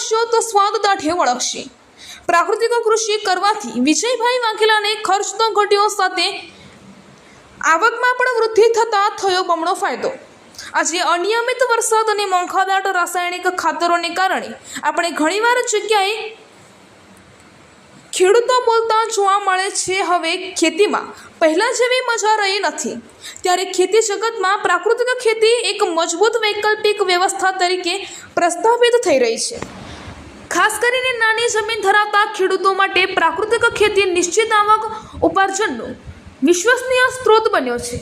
કરશો તો સ્વાદ દાઢે વળગશે। પ્રાકૃતિક કૃષિ કરવાથી વિજયભાઈ વાઘેલાને ખર્ચ તો ઘટ્યો, સાથે આવકમાં પણ વૃદ્ધિ થતાં થયો બમણો ફાયદો। આજે અનિયમિત વરસાદ અને મોંઘાદાટ રાસાયણિક ખાતરોને કારણે આપણે ઘણીવાર જગ્યાએ ખેડૂતો બોલતા જોવા મળે છે, હવે ખેતીમાં પહેલા જેવી મજા રહી નથી। ત્યારે ખેતી જગતમાં પ્રાકૃતિક ખેતી એક મજબૂત વૈકલ્પિક વ્યવસ્થા તરીકે પ્રસ્થાપિત થઈ રહી છે। ખાસ કરીને નાની જમીન ધરાવતા ખેડૂતો માટે પ્રાકૃતિક ખેતી નિશ્ચિત આવક ઉપાર્જનનો વિશ્વસનીય સ્ત્રોત બન્યો છે।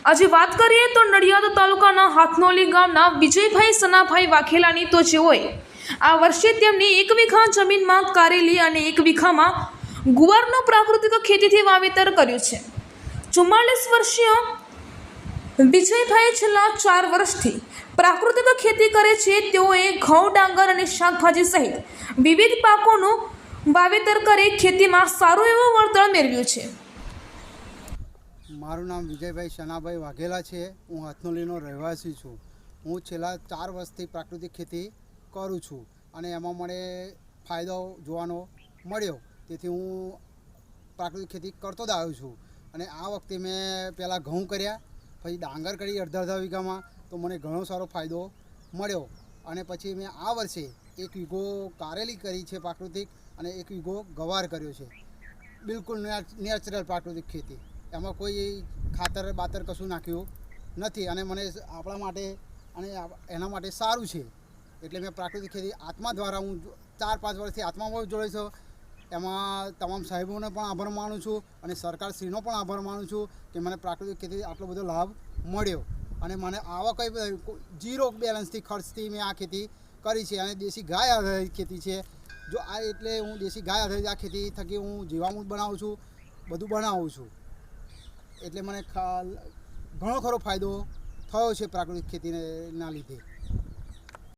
આજે વાત કરીએ તો નડિયાદ તાલુકાના હાથનોલી ગામના વિજયભાઈ સનાભાઈ વાઘેલાની, તો જેઓએ આ વર્ષે તેમની 1 વીઘા જમીનમાં કારેલી અને 1 વીઘામાં ગુવારનો પ્રાકૃતિક ખેતીથી વાવેતર કર્યું છે। 44 વર્ષીય વિજયભાઈ છેલ્લા 4 વર્ષથી પ્રાકૃતિક ખેતી કરે છે। તેઓએ ઘઉં, ડાંગર અને શાકભાજી સહિત વિવિધ પાકોનું વાવેતર કરી ખેતીમાં સારું એવું વળતર મેળવ્યું છે। મારું નામ વિજયભાઈ સનાભાઈ વાઘેલા છે। હું હાથનોલીનો રહેવાસી છું। હું છેલ્લા 4 વર્ષથી પ્રાકૃતિક ખેતી કરું છું અને એમાં મને ફાયદો જોવાનો મળ્યો, તેથી હું પ્રાકૃતિક ખેતી કરતો જ આવ્યો છું। અને આ વખતે મેં પહેલાં ઘઉં કર્યા, પછી ડાંગર કરી અડધા વીઘામાં, તો મને ઘણો સારો ફાયદો મળ્યો। અને પછી મેં આ વર્ષે 1 વીઘો કારેલી કરી છે પ્રાકૃતિક, અને 1 વીઘો ગવાર કર્યો છે। બિલકુલ નેચરલ પ્રાકૃતિક ખેતી, એમાં કોઈ ખાતર બાતર કશું નાખ્યું નથી, અને મને આપણા માટે અને એના માટે સારું છે। એટલે મેં પ્રાકૃતિક ખેતી આત્મા દ્વારા હું 4-5 વર્ષથી આત્મામાં જોડાઈ છું। એમાં તમામ સાહેબોને પણ આભાર માનું છું અને સરકારશ્રીનો પણ આભાર માનું છું કે મને પ્રાકૃતિક ખેતી આટલો બધો લાભ મળ્યો। અને મને આવા કંઈ 0 બેલેન્સથી ખર્ચથી મેં આ ખેતી કરી છે। અને દેશી ગાય આધારિત ખેતી છે। જો આ એટલે હું દેશી ગાય આધારિત આ ખેતી થકી હું જીવામૃત બનાવું છું, બધું બનાવું છું। એટલે મને ઘણો ખરો ફાયદો થયો છે પ્રાકૃતિક ખેતીના લીધે।